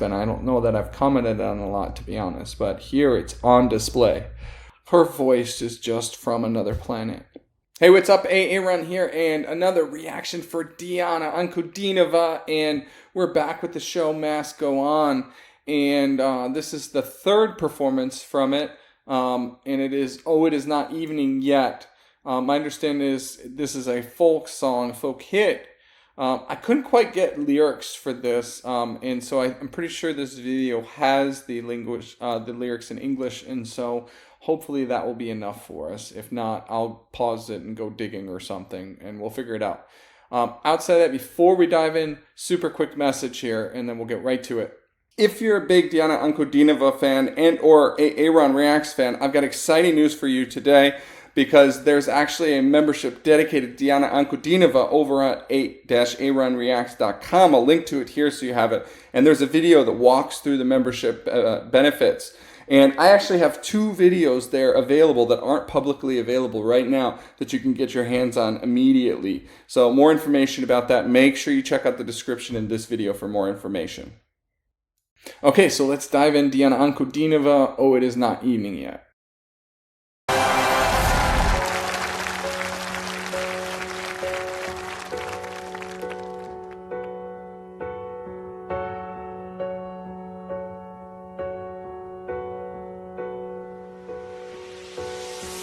and I don't know that I've commented on a lot, to be honest, but here it's on display. Her voice is just from another planet. Hey, what's up? A-Aron here, and another reaction for Diana Ankudinova, and we're back with the show ShowMaskGoOn, and this is the third performance from it, and it is Oh It Is Not Evening Yet. My understanding is this is a folk song, folk hit. I couldn't quite get lyrics for this, and so I'm pretty sure this video has the lyrics in English, and so hopefully that will be enough for us. If not, I'll pause it and go digging or something, and we'll figure it out. Outside of that, before we dive in, super quick message here, and then we'll get right to it. If you're a big Diana Ankudinova fan and or A-Aron Reacts fan, I've got exciting news for you today, because there's actually a membership dedicated to Diana Ankudinova over at a-aronreacts.com. I'll link to it here so you have it. And there's a video that walks through the membership benefits. And I actually have 2 videos there available that aren't publicly available right now that you can get your hands on immediately. So more information about that, make sure you check out the description in this video for more information. Okay, so let's dive in. Diana Ankudinova, Oh It Is Not Evening Yet.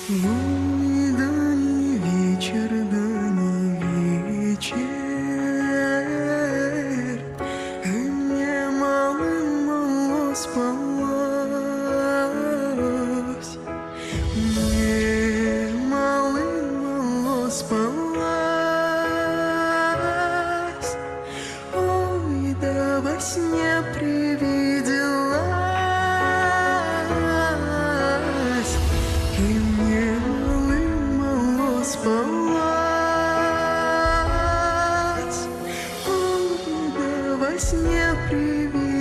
Мой да не вечер, и мне мало спалось, мне мало спалось, ой, да во сне привиделась, и мне мало спалось, ой, да во сне привиделась,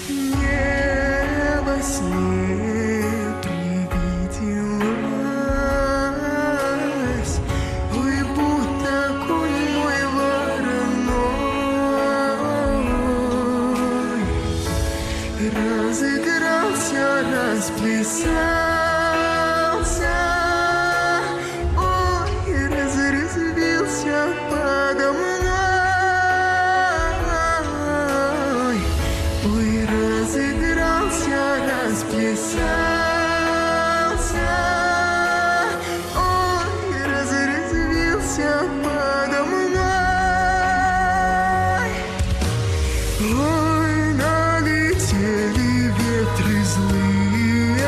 мне во сне привиделась, ой, будь такой мой вороной, разыгрался, расплясался, ой, разрезвился подо мной, ой, разыгрался, расплясался, ой, разрезвился подо мной, ой, налетели ветры злые,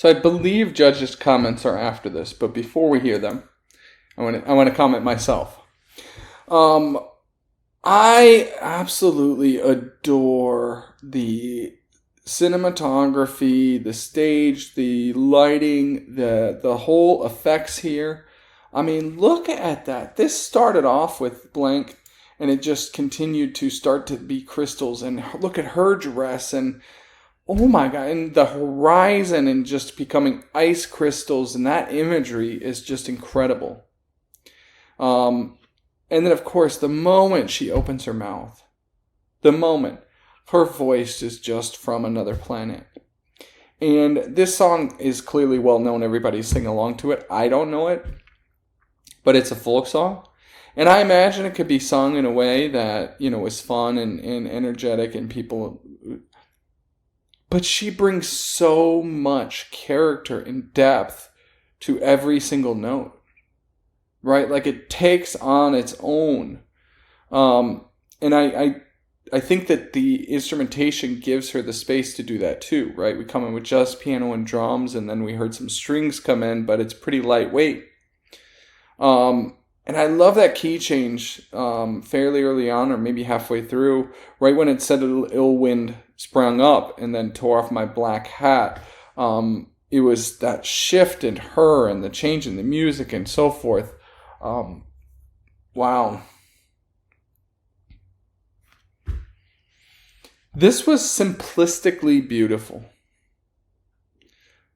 So I believe judges' comments are after this, but before we hear them, I want to comment myself. I absolutely adore the cinematography, the stage, the lighting, the whole effects here. I mean, look at that. This started off with blank, and it just continued to start to be crystals. And look at her dress, and oh my God, and the horizon, and just becoming ice crystals, and that imagery is just incredible. And then, of course, the moment she opens her mouth, her voice is just from another planet. And this song is clearly well known. Everybody's singing along to it. I don't know it, but it's a folk song. And I imagine it could be sung in a way that, is fun and energetic and people... But she brings so much character and depth to every single note. Right? Like it takes on its own. And I think that the instrumentation gives her the space to do that too, right? We come in with just piano and drums, and then we heard some strings come in, but it's pretty lightweight. And I love that key change fairly early on, or maybe halfway through, right when it said ill wind sprung up and then tore off my black hat. It was that shift in her and the change in the music and so forth. Wow. This was simplistically beautiful.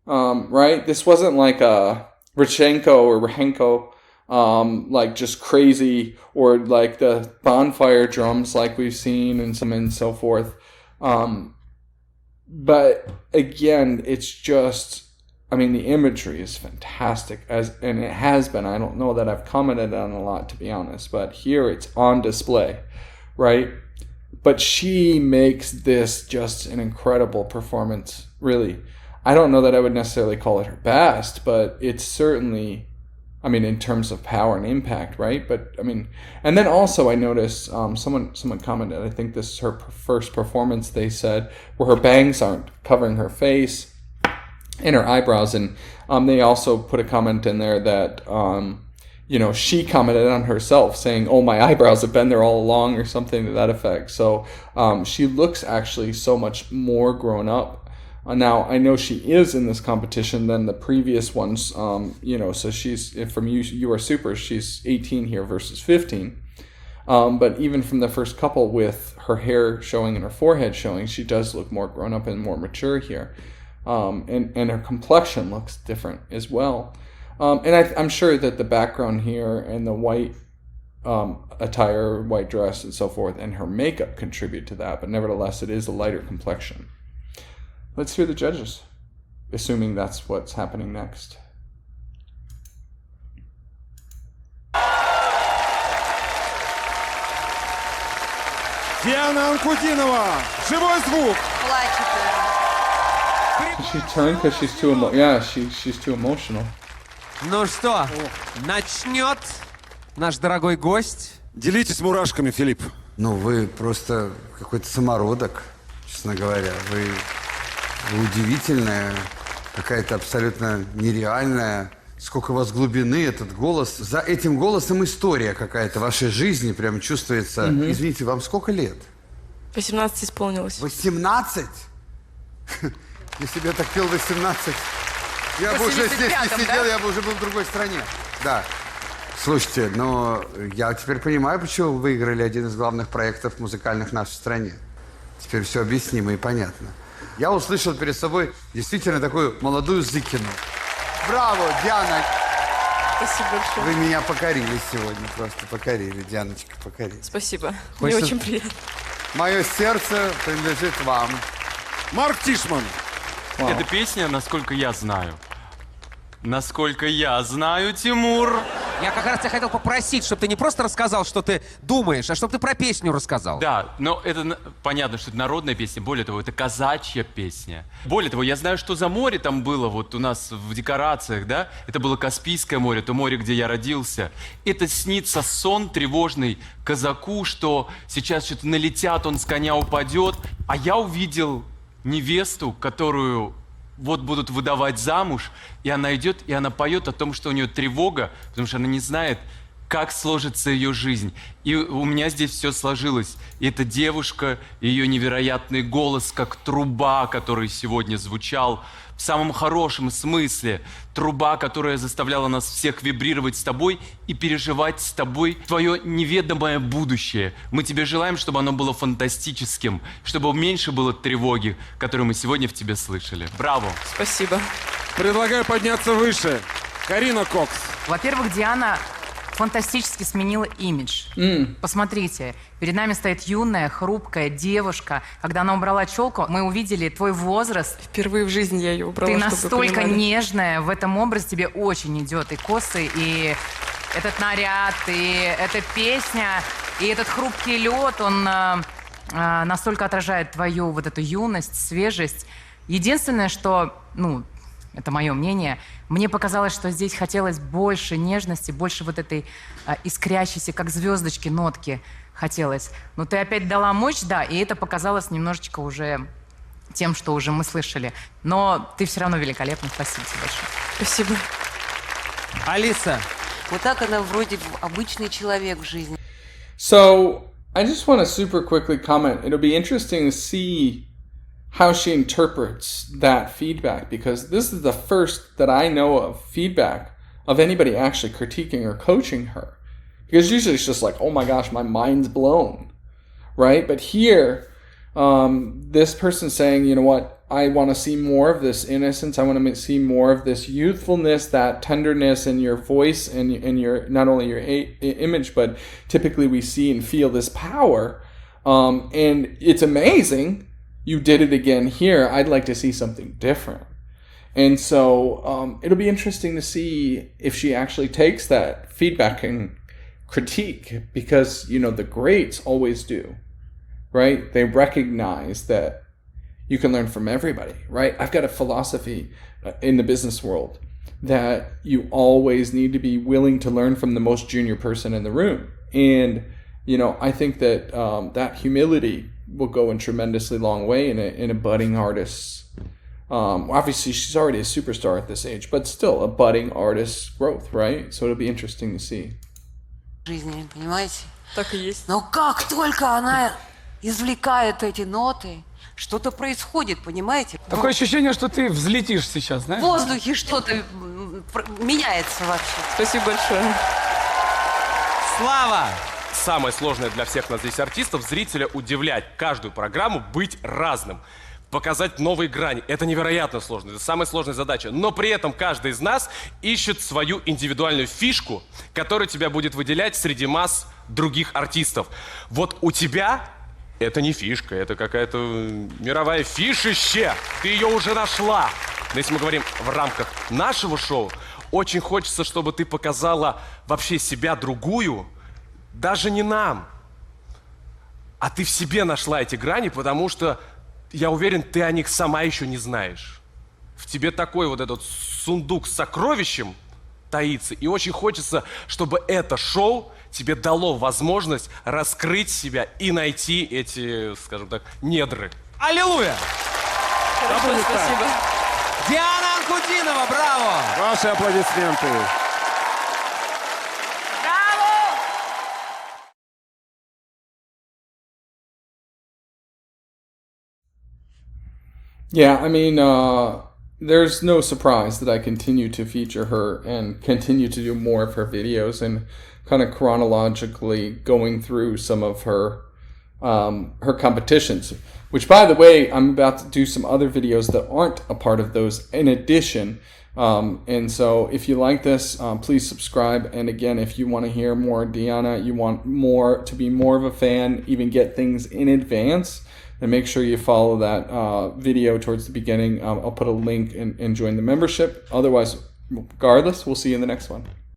Right? This wasn't like a Rahenko, like just crazy, or like the bonfire drums like we've seen and so forth. But again, it's just, the imagery is fantastic, and it has been. I don't know that I've commented on a lot, to be honest, but here it's on display, right? But she makes this just an incredible performance, really. I don't know that I would necessarily call it her best, but it's certainly, in terms of power and impact, right? But, and then also I noticed someone commented, I think this is her first performance, they said, where her bangs aren't covering her face and her eyebrows. And they also put a comment in there that, she commented on herself saying, oh, my eyebrows have been there all along, or something to that effect. So she looks actually so much more grown up. Now, I know she is in this competition than the previous ones, so she's, from You Are Super, she's 18 here versus 15. But even from the first couple, with her hair showing and her forehead showing, she does look more grown up and more mature here. And her complexion looks different as well. And I'm sure that the background here and the white attire, white dress and so forth, and her makeup contribute to that. But nevertheless, it is a lighter complexion. Let's hear the judges, assuming that's what's happening next. Диана Ankudinova, живой звук. Did she turn because she's too she's too emotional. Ну что, начнет наш дорогой гость? Делитесь мурашками, Филипп. Ну, вы просто какой-то самородок, честно говоря. Вы удивительная, какая-то абсолютно нереальная. Сколько у вас глубины, этот голос. За этим голосом история какая-то вашей жизни прям чувствуется. Извините, вам сколько лет? 18 исполнилось. 18? Если бы я так пел 18, я бы уже здесь не сидел, я бы уже был в другой стране. Да. Слушайте, но я теперь понимаю, почему вы выиграли один из главных проектов музыкальных в нашей стране. Теперь все объяснимо и понятно. Я услышал перед собой действительно такую молодую Зыкину. Браво, Диана! Спасибо большое. Вы меня покорили сегодня, просто покорили, Дианочка, покорили. Спасибо, мне очень приятно. Мое сердце принадлежит вам. Марк Тишман. Эта песня, насколько я знаю, Тимур. Я как раз тебя хотел попросить, чтобы ты не просто рассказал, что ты думаешь, а чтобы ты про песню рассказал. Да, но это понятно, что это народная песня. Более того, это казачья песня. Более того, я знаю, что за море там было вот у нас в декорациях, да? Это было Каспийское море, то море, где я родился. Это снится сон тревожный казаку, что сейчас что-то налетят, он с коня упадет. А я увидел невесту, которую вот будут выдавать замуж, и она идет, и она поет о том, что у нее тревога, потому что она не знает, как сложится ее жизнь. И у меня здесь все сложилось. И эта девушка, ее невероятный голос, как труба, который сегодня звучал, в самом хорошем смысле. Труба, которая заставляла нас всех вибрировать с тобой и переживать с тобой твое неведомое будущее. Мы тебе желаем, чтобы оно было фантастическим, чтобы меньше было тревоги, которую мы сегодня в тебе слышали. Браво! Спасибо. Предлагаю подняться выше. Карина Кокс. Во-первых, Диана фантастически сменила имидж. Посмотрите, перед нами стоит юная, хрупкая девушка. Когда она убрала челку, мы увидели твой возраст. Впервые в жизни я ее убрала, Ты чтобы вы настолько понимали. нежная, в этом образе тебе очень идет. И косы, и этот наряд, и эта песня, и этот хрупкий лед, он настолько отражает твою вот эту юность, свежесть. Единственное, что, это мое мнение, мне показалось, что здесь хотелось больше нежности, больше вот этой искрящейся, как звездочки, нотки хотелось. Но ты опять дала мощь, да, и это показалось немножечко уже тем, что уже мы слышали. Но ты все равно великолепна. Спасибо тебе большое. Спасибо. Алиса, Вот так она вроде обычный человек в жизни. So, I just want to super quickly comment. It'll be interesting to see how she interprets that feedback, because this is the first that I know of feedback of anybody actually critiquing or coaching her. Because usually it's just like, oh my gosh, my mind's blown, right? But here, this person saying, you know what, I want to see more of this innocence. I want to see more of this youthfulness, that tenderness in your voice and in your, not only your image, but typically we see and feel this power. And it's amazing. You did it again here. I'd like to see something different. And so it'll be interesting to see if she actually takes that feedback and critique, because, the greats always do, right? They recognize that you can learn from everybody, right? I've got a philosophy in the business world that you always need to be willing to learn from the most junior person in the room. And, I think that that humility will go a tremendously long way in a budding artist's. Obviously, she's already a superstar at this age, but still a budding artist's growth, right? So it'll be interesting to see. Жизни, понимаете? Так и есть. Но как только она извлекает эти ноты, что-то происходит, понимаете? Такое ощущение, что ты взлетишь сейчас, знаешь? В воздухе что-то меняется вообще. Спасибо большое. Слава! Самое сложное для всех нас здесь артистов — зрителя удивлять, каждую программу быть разным, показать новые грани. Это невероятно сложно, это самая сложная задача. Но при этом каждый из нас ищет свою индивидуальную фишку, которая тебя будет выделять среди масс других артистов. Вот у тебя это не фишка, это какая-то мировая фишище. Ты ее уже нашла. Но если мы говорим в рамках нашего шоу, очень хочется, чтобы ты показала вообще себя другую, даже не нам, а ты в себе нашла эти грани, потому что, я уверен, ты о них сама еще не знаешь. В тебе такой вот этот сундук с сокровищем таится, и очень хочется, чтобы это шоу тебе дало возможность раскрыть себя и найти эти, скажем так, недры. Аллилуйя! Хорошо, спасибо. Диана Анкудинова, браво! Ваши аплодисменты. Yeah, I mean, there's no surprise that I continue to feature her and continue to do more of her videos, and kind of chronologically going through some of her her competitions, which, by the way, I'm about to do some other videos that aren't a part of those in addition. And so if you like this, please subscribe. And again, if you want to hear more Diana, you want more to be more of a fan, even get things in advance, then make sure you follow that video towards the beginning. I'll put a link and join the membership. Otherwise, regardless, we'll see you in the next one.